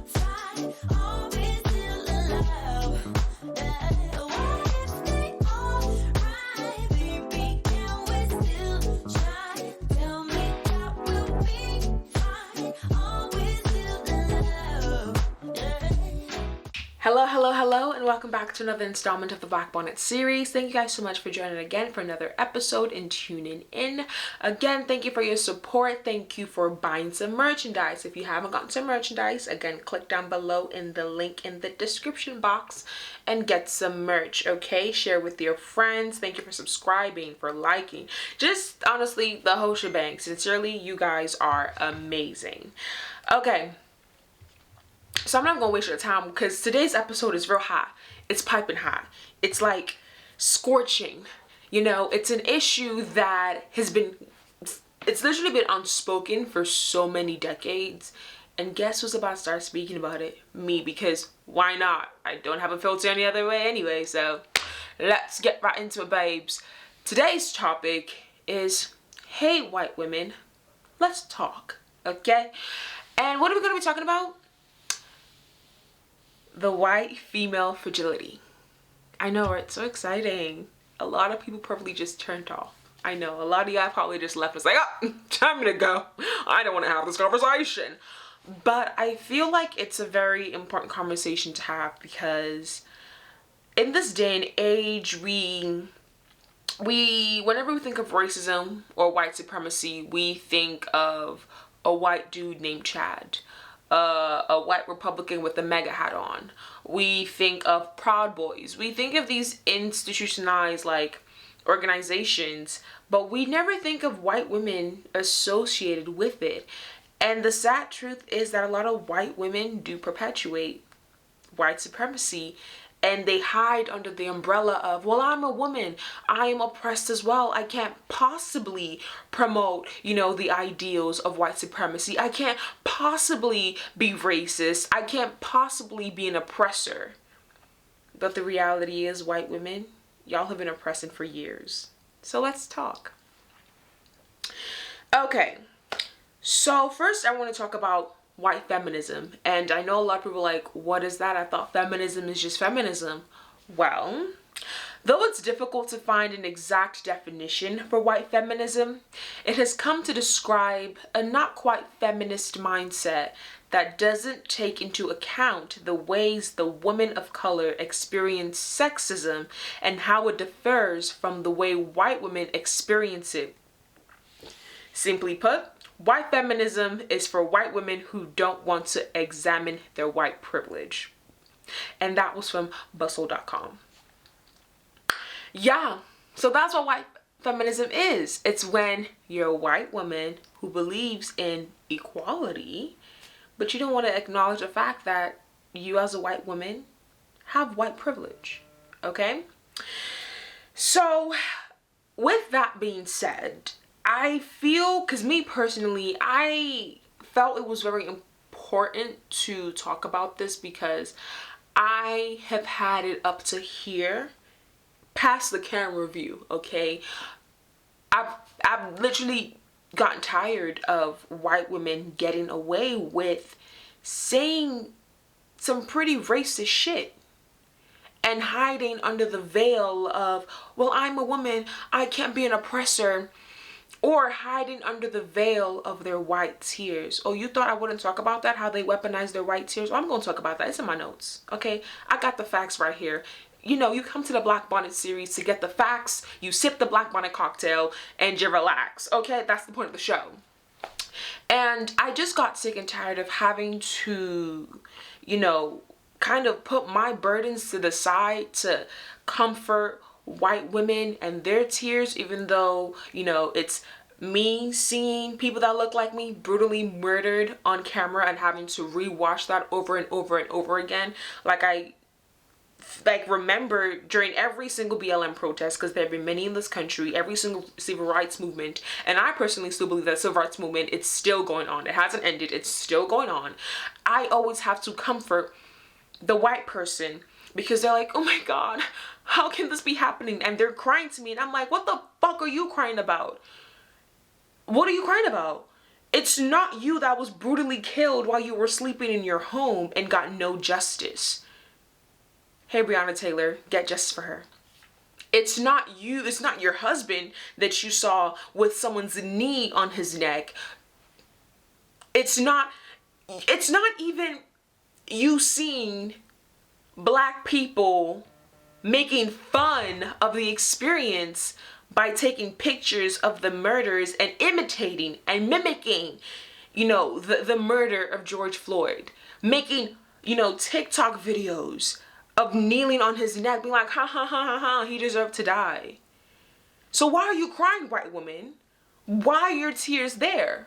fight? Are we still in love? Why if they alright, baby? Can we still try? Tell me that we'll be fine. Are we still in love? Hello, hello, hello, and welcome back to another installment of the Black Bonnet Series. Thank you guys so much for joining again for another episode and tuning in. Again, thank you for your support. Thank you for buying some merchandise. If you haven't gotten some merchandise, again, click down below in the link in the description box and get some merch, okay? Share with your friends. Thank you for subscribing, for liking. Just honestly, the whole shebang. Sincerely, you guys are amazing. Okay. So I'm not gonna waste your time because today's episode is real hot. It's piping hot. It's like scorching. You know, it's an issue that has been, it's literally been unspoken for so many decades. And guess who's about to start speaking about it? Me, because why not? I don't have a filter any other way anyway, so let's get right into it, babes. Today's topic is, hey, white women, let's talk, okay? And what are we gonna be talking about? The white female fragility. I know, right? So exciting. A lot of people probably just turned off. I know, a lot of y'all probably just left us like, oh, time to go. I don't want to have this conversation. But I feel like it's a very important conversation to have because in this day and age, whenever we think of racism or white supremacy, we think of a white dude named Chad. A white Republican with a MAGA hat on. We think of Proud Boys. We think of these institutionalized like organizations, but we never think of white women associated with it. And the sad truth is that a lot of white women do perpetuate white supremacy, and they hide under the umbrella of, well, I'm a woman, I am oppressed as well, I can't possibly promote, you know, the ideals of white supremacy, I can't possibly be racist, I can't possibly be an oppressor. But the reality is, white women, y'all have been oppressing for years. So let's talk. Okay, so first I want to talk about white feminism. And I know a lot of people are like, what is that? I thought feminism is just feminism. Well, though it's difficult to find an exact definition for white feminism, it has come to describe a not quite feminist mindset that doesn't take into account the ways the women of color experience sexism and how it differs from the way white women experience it. Simply put, white feminism is for white women who don't want to examine their white privilege. And that was from bustle.com. Yeah, so that's what white feminism is. It's when you're a white woman who believes in equality, but you don't want to acknowledge the fact that you as a white woman have white privilege, okay? So with that being said, I feel, because me personally, I felt it was very important to talk about this because I have had it up to here, past the camera view, okay? I've literally gotten tired of white women getting away with saying some pretty racist shit and hiding under the veil of, well, I'm a woman, I can't be an oppressor. Or hiding under the veil of their white tears. Oh, you thought I wouldn't talk about that? How they weaponize their white tears? Well, I'm going to talk about that. It's in my notes, okay? I got the facts right here. You know, you come to the Black Bonnet series to get the facts. You sip the Black Bonnet cocktail and you relax, okay? That's the point of the show. And I just got sick and tired of having to, you know, kind of put my burdens to the side to comfort white women and their tears, even though, you know, it's me seeing people that look like me brutally murdered on camera and having to rewatch that over and over and over again. I remember during every single BLM protest, because there have been many in this country, every single civil rights movement, and I personally still believe that civil rights movement, it's still going on. It hasn't ended, it's still going on. I always have to comfort the white person because they're like, oh my God, how can this be happening? And they're crying to me and I'm like, what the fuck are you crying about? What are you crying about? It's not you that was brutally killed while you were sleeping in your home and got no justice. Hey, Breonna Taylor, get justice for her. It's not you, it's not your husband that you saw with someone's knee on his neck. It's not even you seeing Black people making fun of the experience by taking pictures of the murders and imitating and mimicking, the murder of George Floyd. Making, TikTok videos of kneeling on his neck, being like, ha ha ha ha ha, he deserved to die. So why are you crying, white woman? Why are your tears there?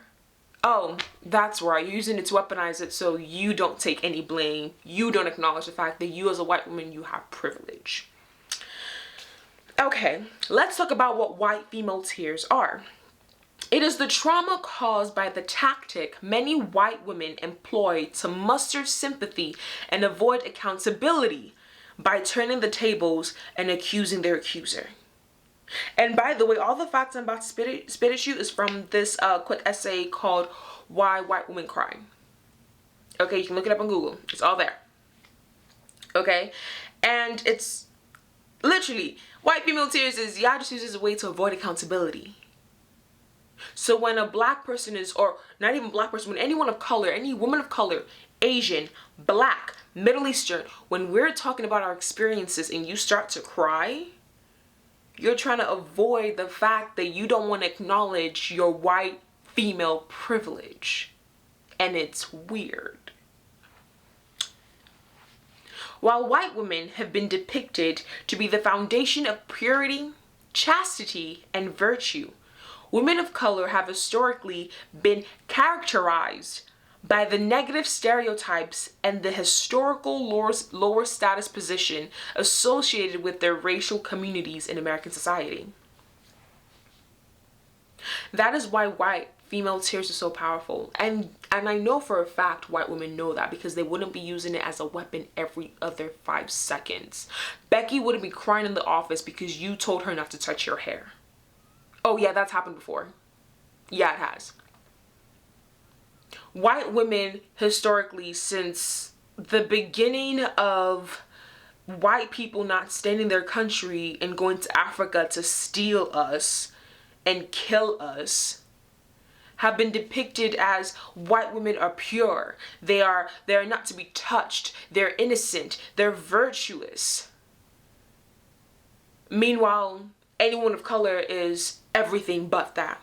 Oh, that's right, you're using it to weaponize it so you don't take any blame. You don't acknowledge the fact that you as a white woman, you have privilege. Okay, let's talk about what white female tears are. It is the trauma caused by the tactic many white women employ to muster sympathy and avoid accountability by turning the tables and accusing their accuser. And by the way, all the facts I'm about to spit at you is from this quick essay called Why White Women Cry. Okay, you can look it up on Google. It's all there. Okay, and it's literally, white female tears is, y'all just use it as a way to avoid accountability. So when a Black person is, or not even Black person, when anyone of color, any woman of color, Asian, Black, Middle Eastern, when we're talking about our experiences and you start to cry, you're trying to avoid the fact that you don't want to acknowledge your white female privilege. And it's weird. While white women have been depicted to be the foundation of purity, chastity, and virtue, women of color have historically been characterized by the negative stereotypes and the historical lower status position associated with their racial communities in American society. That is why white female tears are so powerful. And I know for a fact white women know that, because they wouldn't be using it as a weapon every other 5 seconds. Becky wouldn't be crying in the office because you told her not to touch your hair. Oh yeah, that's happened before. Yeah, it has. White women historically, since the beginning of white people not standing their country and going to Africa to steal us and kill us, have been depicted as white women are pure. They are not to be touched. They're innocent. They're virtuous. Meanwhile, anyone of color is everything but that.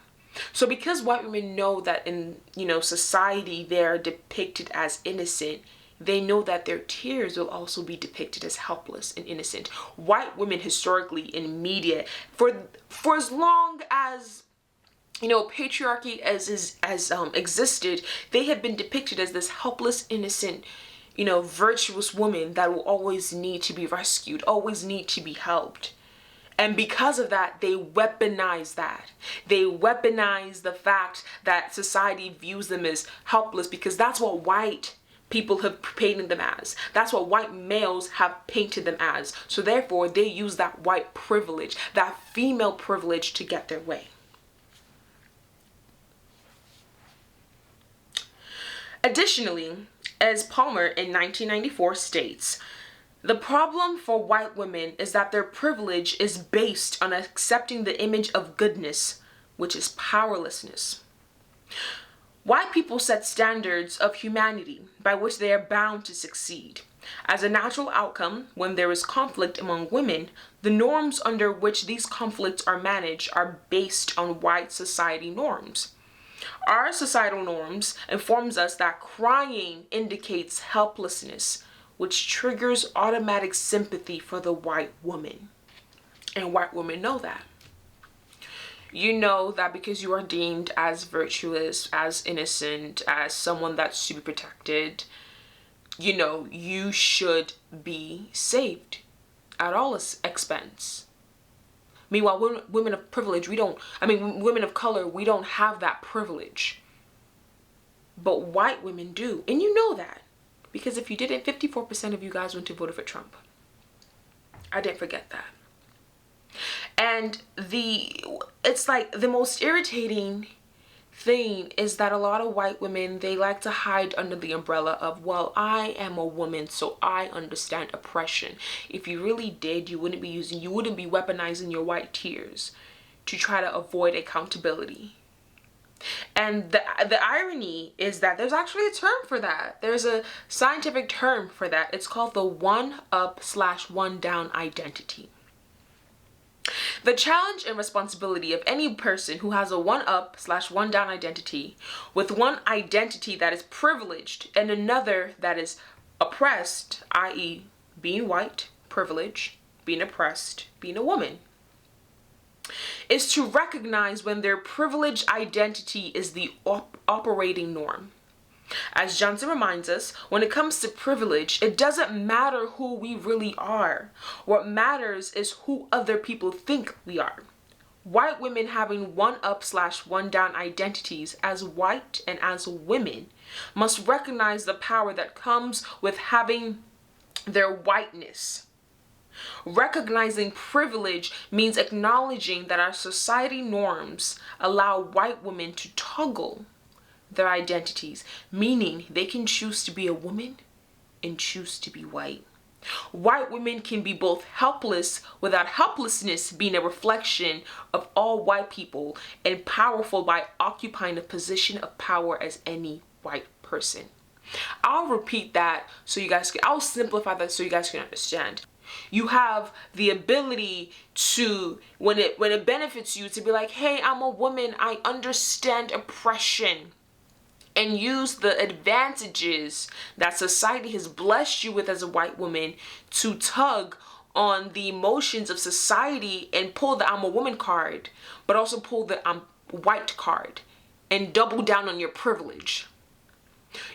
So because white women know that in, society they're depicted as innocent, they know that their tears will also be depicted as helpless and innocent. White women historically in media, for as long as patriarchy as existed, they have been depicted as this helpless, innocent, virtuous woman that will always need to be rescued, always need to be helped. And because of that, they weaponize that. They weaponize the fact that society views them as helpless, because that's what white people have painted them as. That's what white males have painted them as. So therefore, they use that white privilege, that female privilege, to get their way. Additionally, as Palmer in 1994 states, the problem for white women is that their privilege is based on accepting the image of goodness, which is powerlessness. White people set standards of humanity by which they are bound to succeed. As a natural outcome, when there is conflict among women, the norms under which these conflicts are managed are based on white society norms. Our societal norms informs us that crying indicates helplessness, which triggers automatic sympathy for the white woman. And white women know that. You know that because you are deemed as virtuous, as innocent, as someone that's to be protected, you should be saved at all expense. Meanwhile, women of privilege, women of color, we don't have that privilege. But white women do. And you know that. Because if you didn't, 54% of you guys went to vote for Trump. I didn't forget that. And it's like the most irritating thing is that a lot of white women, they like to hide under the umbrella of, well, I am a woman, so I understand oppression. If you really did, you wouldn't be weaponizing your white tears to try to avoid accountability. And the irony is that there's actually a term for that. There's a scientific term for that. It's called the one-up/one-down identity. The challenge and responsibility of any person who has a one-up/one-down identity, with one identity that is privileged and another that is oppressed, i.e. being white, privilege, being oppressed, being a woman, is to recognize when their privileged identity is the operating norm. As Johnson reminds us, when it comes to privilege, it doesn't matter who we really are. What matters is who other people think we are. White women having one-up/one-down identities as white and as women must recognize the power that comes with having their whiteness. Recognizing privilege means acknowledging that our society norms allow white women to toggle their identities, meaning they can choose to be a woman and choose to be white. White women can be both helpless without helplessness being a reflection of all white people, and powerful by occupying a position of power as any white person. I'll repeat that I'll simplify that so you guys can understand. You have the ability to, when it benefits you, to be like, hey, I'm a woman, I understand oppression, and use the advantages that society has blessed you with as a white woman to tug on the emotions of society and pull the I'm a woman card, but also pull the I'm white card and double down on your privilege.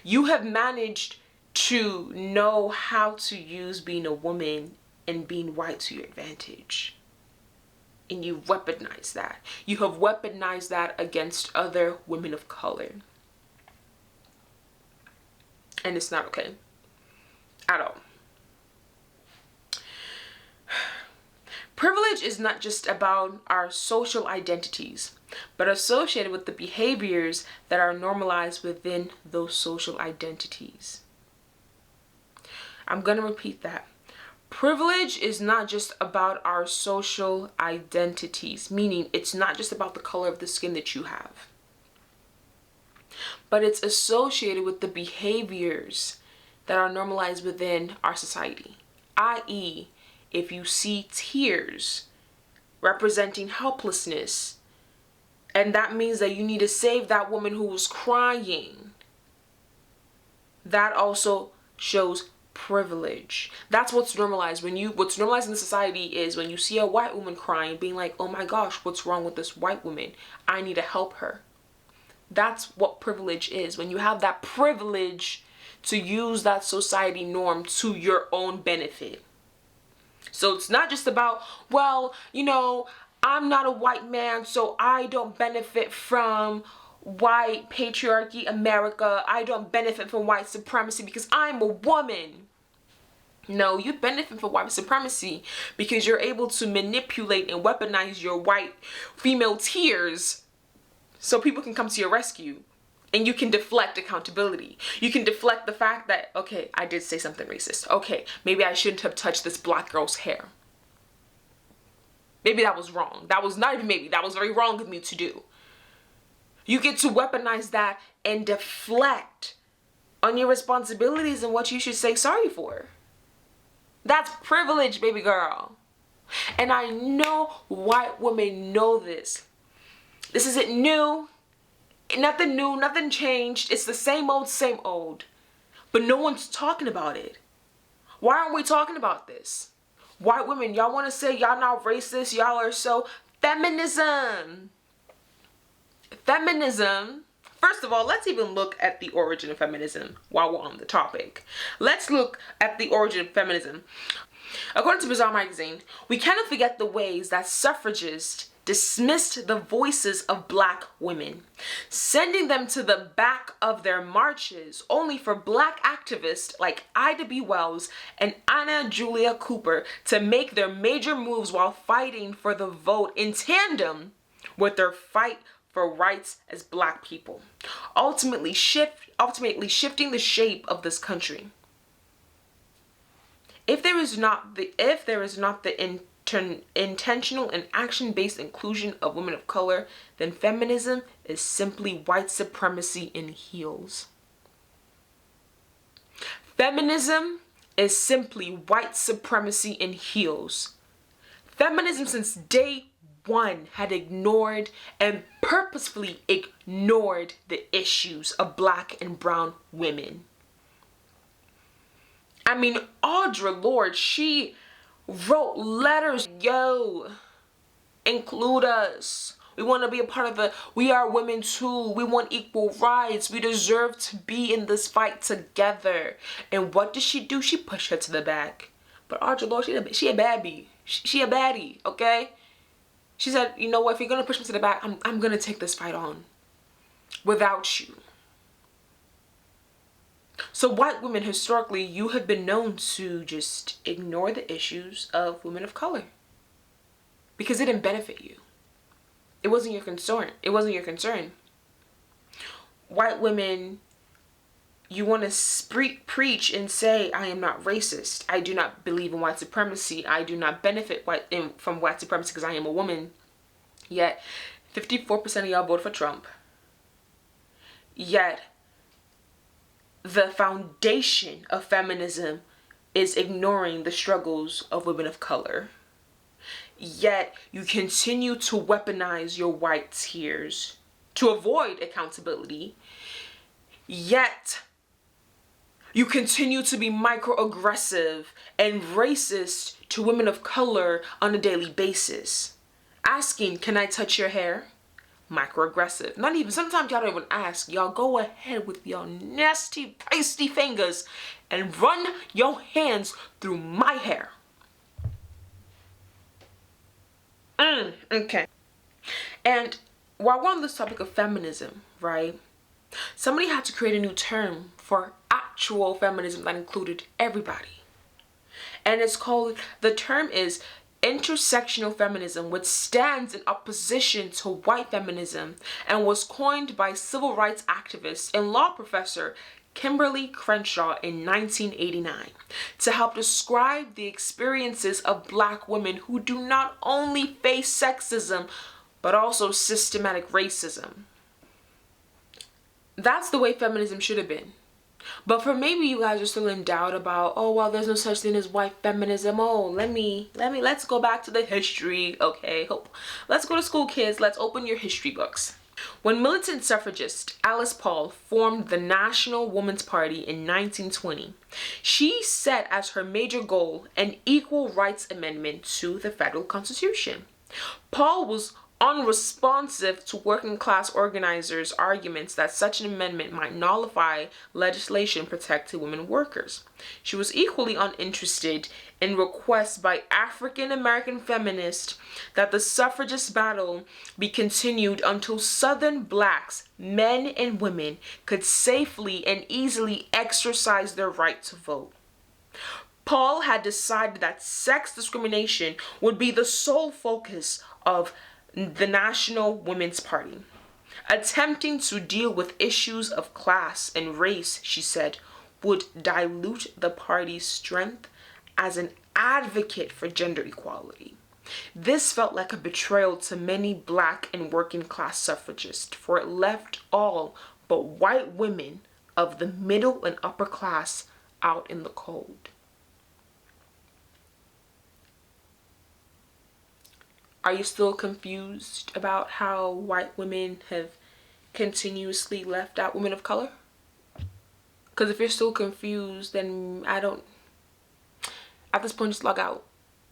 You have managed to know how to use being a woman and being white to your advantage. And you weaponize that. You have weaponized that against other women of color. And it's not okay at all. Privilege is not just about our social identities, but associated with the behaviors that are normalized within those social identities. I'm going to repeat that. Privilege is not just about our social identities, meaning it's not just about the color of the skin that you have, but it's associated with the behaviors that are normalized within our society. I.e., if you see tears representing helplessness, and that means that you need to save that woman who was crying, that also shows privilege. That's what's normalized. What's normalized in the society is when you see a white woman crying, being like, oh my gosh, what's wrong with this white woman? I need to help her. That's what privilege is. When you have that privilege to use that society norm to your own benefit. So it's not just about, well, I'm not a white man, so I don't benefit from white patriarchy America. I don't benefit from white supremacy because I'm a woman. No, you benefit from white supremacy because you're able to manipulate and weaponize your white female tears so people can come to your rescue, and you can deflect accountability. You can deflect the fact that, okay, I did say something racist. Okay, maybe I shouldn't have touched this black girl's hair. Maybe that was wrong. That was not even maybe. That was very wrong of me to do. You get to weaponize that and deflect on your responsibilities and what you should say sorry for. That's privilege, baby girl. And I know white women know this. This isn't new. Nothing new, nothing changed. It's the same old, same old. But no one's talking about it. Why aren't we talking about this? White women, y'all want to say y'all not racist, y'all are so feminism. Feminism. First of all, let's even look at the origin of feminism while we're on the topic. Let's look at the origin of feminism. According to Bazaar magazine, we cannot forget the ways that suffragists dismissed the voices of black women, sending them to the back of their marches only for black activists like Ida B. Wells and Anna Julia Cooper to make their major moves while fighting for the vote in tandem with their fight for rights as Black people, ultimately shifting the shape of this country. If there is not the intentional and action-based inclusion of women of color, then feminism is simply white supremacy in heels. Feminism is simply white supremacy in heels. Feminism since day one had ignored and purposefully ignored the issues of Black and brown women. I mean, Audre Lorde, she wrote letters, yo, include us. We want to be a part of we are women too. We want equal rights. We deserve to be in this fight together. And what did she do? She pushed her to the back. But Audre Lorde, she a baddie. She a baddie, okay? She said, you know what, if you're going to push me to the back, I'm going to take this fight on without you. So white women, historically, you have been known to just ignore the issues of women of color because it didn't benefit you. It wasn't your concern. It wasn't your concern. White women, you want to preach and say, I am not racist. I do not believe in white supremacy. I do not benefit from white supremacy because I am a woman. Yet, 54% of y'all voted for Trump. Yet, the foundation of feminism is ignoring the struggles of women of color. Yet, you continue to weaponize your white tears to avoid accountability. Yet, you continue to be microaggressive and racist to women of color on a daily basis. Asking, can I touch your hair? Microaggressive. Not even, sometimes y'all don't even ask. Y'all go ahead with your nasty, pasty fingers and run your hands through my hair. Okay. And while we're on this topic of feminism, right? Somebody had to create a new term for actual feminism that included everybody. And it's called, the term is intersectional feminism, which stands in opposition to white feminism and was coined by civil rights activist and law professor Kimberly Crenshaw in 1989 to help describe the experiences of Black women who do not only face sexism but also systematic racism. That's the way feminism should have been. But for maybe you guys are still in doubt about, oh, well, there's no such thing as white feminism. Oh, let's go back to the history. Okay, let's go to school, kids. Let's open your history books. When militant suffragist Alice Paul formed the National Woman's Party in 1920, she set as her major goal an equal rights amendment to the federal constitution. Paul was unresponsive to working class organizers' arguments that such an amendment might nullify legislation protecting women workers. She was equally uninterested in requests by African American feminists that the suffragist battle be continued until Southern Blacks, men and women, could safely and easily exercise their right to vote. Paul had decided that sex discrimination would be the sole focus of the National Women's Party. Attempting to deal with issues of class and race, she said, would dilute the party's strength as an advocate for gender equality. This felt like a betrayal to many Black and working class suffragists, for it left all but white women of the middle and upper class out in the cold. Are you still confused about how white women have continuously left out women of color? Because if you're still confused, then at this point, just log out.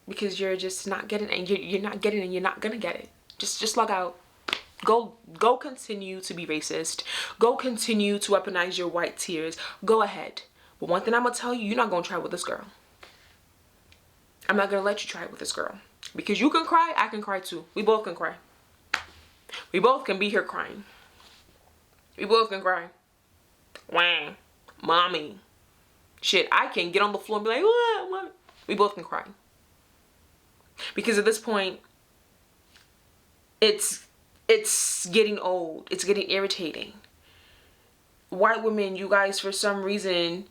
Because you're just not getting it, and you're not getting it, and you're not gonna get it. Just log out. Go continue to be racist. Go continue to weaponize your white tears. Go ahead. But one thing I'm gonna tell you, you're not gonna try with this girl. I'm not gonna let you try it with this girl. Because you can cry, I can cry too. We both can cry. We both can be here crying. We both can cry. Wah, mommy. Shit, I can get on the floor and be like, what? We both can cry. Because at this point, it's it's getting old. It's getting irritating. White women, you guys, for some reason,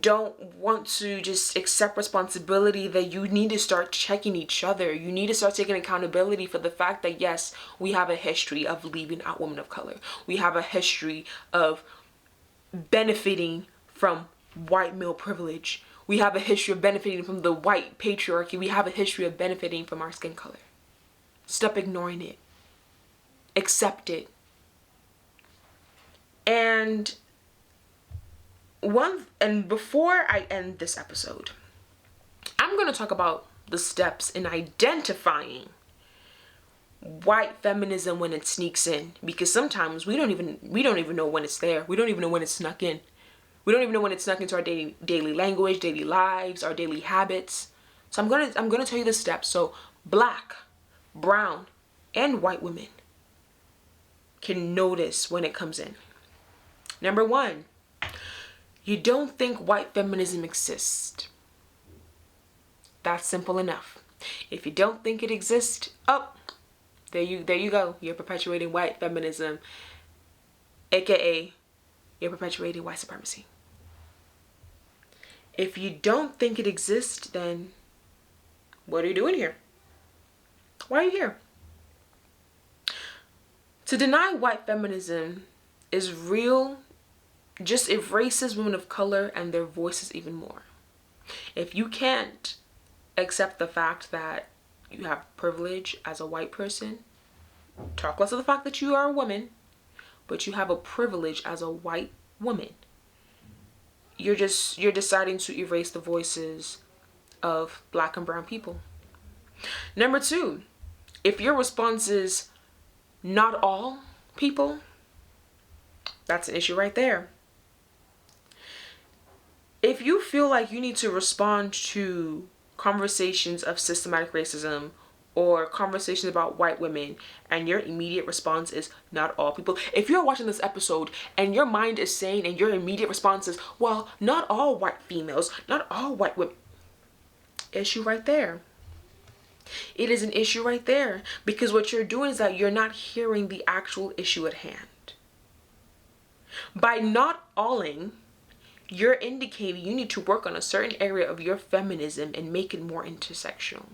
don't want to just accept responsibility that you need to start checking each other. You need to start taking accountability for the fact that, yes, we have a history of leaving out women of color. We have a history of benefiting from white male privilege. We have a history of benefiting from the white patriarchy. We have a history of benefiting from our skin color. Stop ignoring it. Accept it. And before I end this episode, I'm going to talk about the steps in identifying white feminism when it sneaks in, because sometimes we don't even know when it's there. We don't even know when it's snuck in. We don't even know when it's snuck into our daily language, daily lives, our daily habits. So I'm gonna tell you the steps so black, brown, and white women can notice when it comes in. Number 1, you don't think white feminism exists. That's simple enough. If you don't think it exists, there you go. You're perpetuating white feminism, aka you're perpetuating white supremacy. If you don't think it exists, then what are you doing here? Why are you here? To deny white feminism is real, just erases women of color and their voices even more. If you can't accept the fact that you have privilege as a white person, talk less of the fact that you are a woman, but you have a privilege as a white woman, you're deciding to erase the voices of black and brown people. Number 2, if your response is not all people, that's an issue right there. If you feel like you need to respond to conversations of systematic racism or conversations about white women and your immediate response is not all people, if you're watching this episode and your mind is saying and your immediate response is, well, not all white females, not all white women, issue right there. It is an issue right there, because what you're doing is that you're not hearing the actual issue at hand. By not alling, you're indicating you need to work on a certain area of your feminism and make it more intersectional.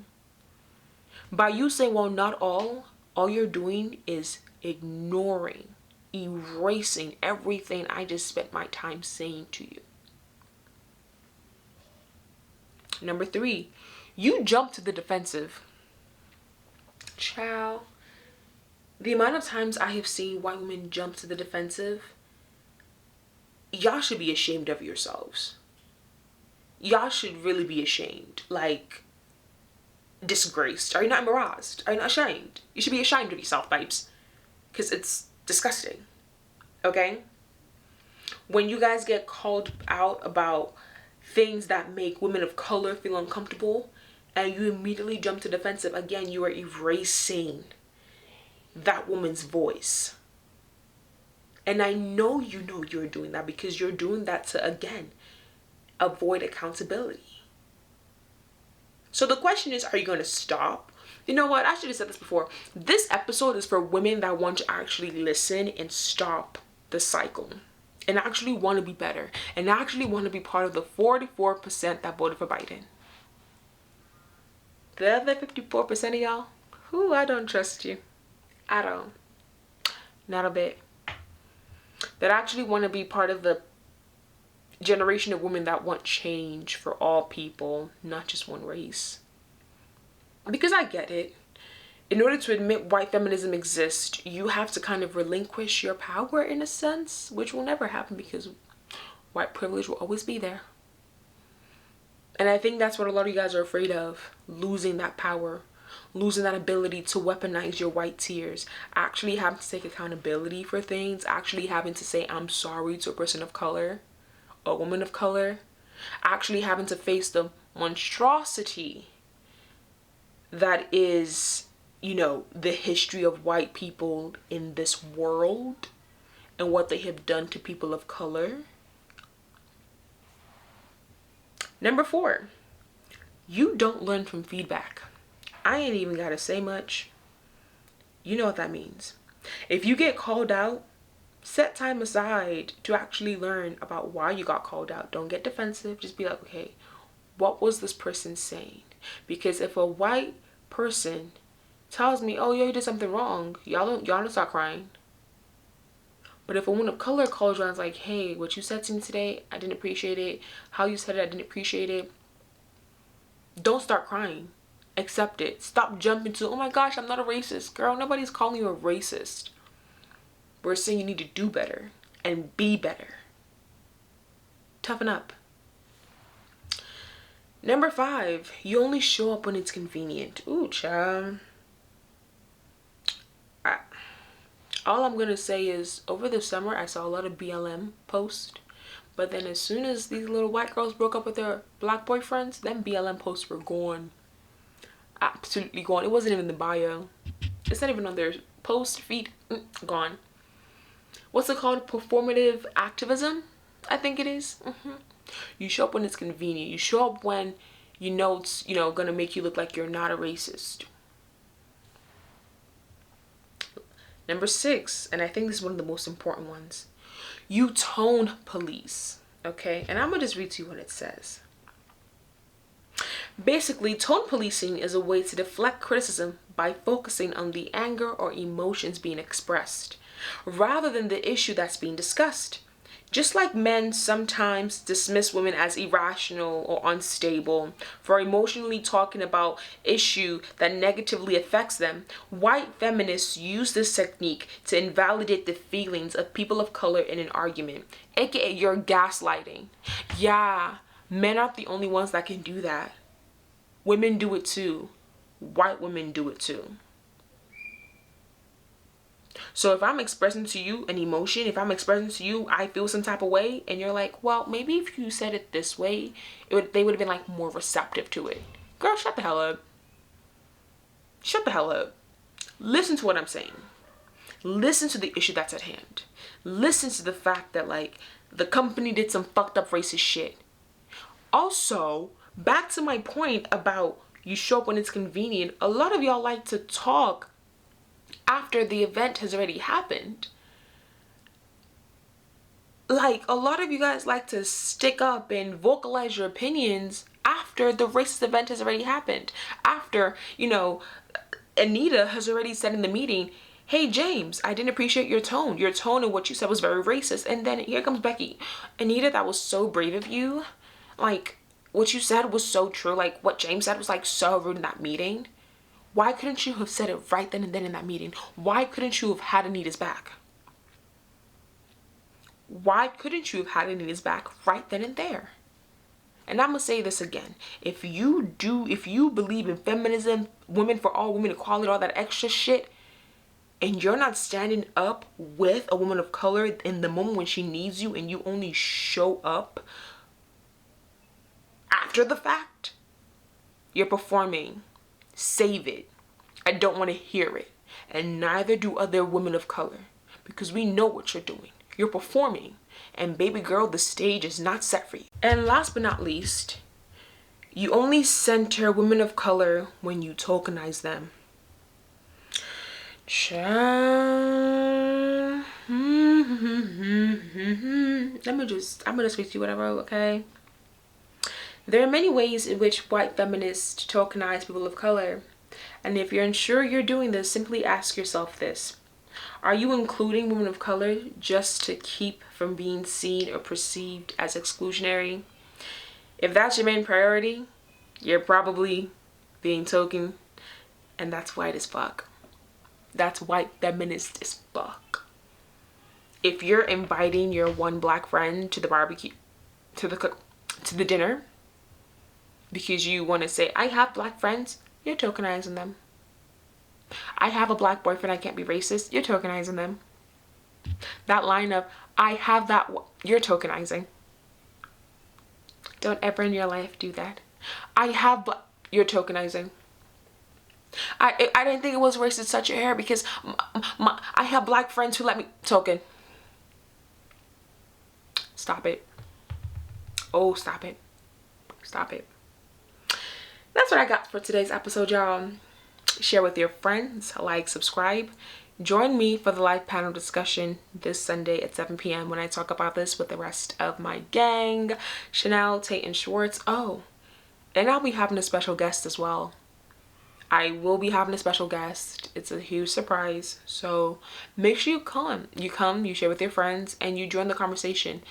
By you saying, well, not all you're doing is ignoring, erasing everything I just spent my time saying to you. Number 3, you jump to the defensive. Child, the amount of times I have seen white women jump to the defensive, y'all should be ashamed of yourselves. Y'all should really be ashamed. Like, disgraced. Are you not embarrassed? Are you not ashamed? You should be ashamed of yourself, babes. Because it's disgusting. Okay? When you guys get called out about things that make women of color feel uncomfortable and you immediately jump to defensive, again, you are erasing that woman's voice. And I know you're doing that because you're doing that to, again, avoid accountability. So the question is, are you going to stop? You know what? I should have said this before. This episode is for women that want to actually listen and stop the cycle and actually want to be better and actually want to be part of the 44% that voted for Biden. The other 54% of y'all, I don't trust you. I don't. Not a bit. That actually want to be part of the generation of women that want change for all people, not just one race. Because I get it. In order to admit white feminism exists, you have to kind of relinquish your power in a sense, which will never happen because white privilege will always be there. And I think that's what a lot of you guys are afraid of, losing that power, losing that ability to weaponize your white tears, actually having to take accountability for things, actually having to say I'm sorry to a person of color, a woman of color, actually having to face the monstrosity that is, the history of white people in this world and what they have done to people of color. Number 4, you don't learn from feedback. I ain't even gotta say much. you know what that means. If you get called out, set time aside to actually learn about why you got called out. Don't get defensive. Just be like, okay, what was this person saying? Because if a white person tells me, oh, yo, you did something wrong, y'all don't start crying. But if a woman of color calls you and is like, hey, what you said to me today, I didn't appreciate it. How you said it, I didn't appreciate it. Don't start crying. Accept it. Stop jumping to, oh my gosh, I'm not a racist. Girl, nobody's calling you a racist. We're saying you need to do better and be better. Toughen up. Number 5, you only show up when it's convenient. Ooh, child. All I'm going to say is over the summer, I saw a lot of BLM posts. But then as soon as these little white girls broke up with their black boyfriends, them BLM posts were gone. Absolutely gone. It wasn't even in the bio. It's not even on their post feed. Gone. What's it called? Performative activism? I think it is. You show up when it's convenient. You show up when you know it's, gonna make you look like you're not a racist. Number 6, and I think this is one of the most important ones. You tone police. Okay? And I'm gonna just read to you what it says. Basically, tone policing is a way to deflect criticism by focusing on the anger or emotions being expressed, rather than the issue that's being discussed. Just like men sometimes dismiss women as irrational or unstable for emotionally talking about issue that negatively affects them, white feminists use this technique to invalidate the feelings of people of color in an argument, aka you're gaslighting. Yeah, men aren't the only ones that can do that. Women do it too. White women do it too. So if I'm expressing to you an emotion, if I'm expressing to you I feel some type of way, and you're like, well, maybe if you said it this way, they would have been like more receptive to it. Girl, shut the hell up. Shut the hell up. Listen to what I'm saying. Listen to the issue that's at hand. Listen to the fact that like the company did some fucked up racist shit. Also, back to my point about you show up when it's convenient. A lot of y'all like to talk after the event has already happened. Like, a lot of you guys like to stick up and vocalize your opinions after the racist event has already happened. After, Anita has already said in the meeting, hey, James, I didn't appreciate your tone. Your tone and what you said was very racist. And then here comes Becky. Anita, that was so brave of you. Like, what you said was so true. Like, what James said was, like, so rude in that meeting. Why couldn't you have said it right then and then in that meeting? Why couldn't you have had Anita's back? Why couldn't you have had Anita's back right then and there? And I'm going to say this again. If you believe in feminism, women for all, women equality, all that extra shit, and you're not standing up with a woman of color in the moment when she needs you, and you only show up after the fact, you're performing. Save it. I don't want to hear it. And neither do other women of color. Because we know what you're doing. You're performing. And baby girl, the stage is not set for you. And last but not least, you only center women of color when you tokenize them. I'm gonna speak to you whatever, okay? There are many ways in which white feminists tokenize people of color. And if you're unsure you're doing this, simply ask yourself this. Are you including women of color just to keep from being seen or perceived as exclusionary? If that's your main priority, you're probably being token, and that's white as fuck. That's white feminist as fuck. If you're inviting your one black friend to the barbecue, to the dinner, because you want to say, I have black friends, you're tokenizing them. I have a black boyfriend, I can't be racist, you're tokenizing them. That line of, I have that, you're tokenizing. Don't ever in your life do that. You're tokenizing. I didn't think it was racist to touch your hair because I have black friends who let me, token. Stop it. Oh, stop it. Stop it. That's what I got for today's episode, y'all. Share with your friends, like, subscribe. Join me for the live panel discussion this Sunday at 7 p.m. when I talk about this with the rest of my gang, Chanel, Tate, and Schwartz. Oh, and I'll be having a special guest as well. I will be having a special guest. It's a huge surprise. So make sure you come. You share with your friends, and you join the conversation.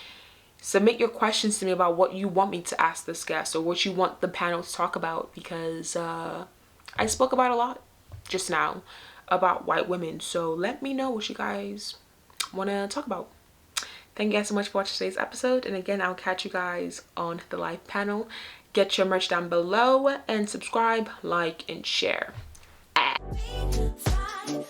Submit your questions to me about what you want me to ask this guest or what you want the panel to talk about, because I spoke about a lot just now about white women. So let me know what you guys want to talk about. Thank you guys so much for watching today's episode. And again, I'll catch you guys on the live panel. Get your merch down below and subscribe, like, and share. Fly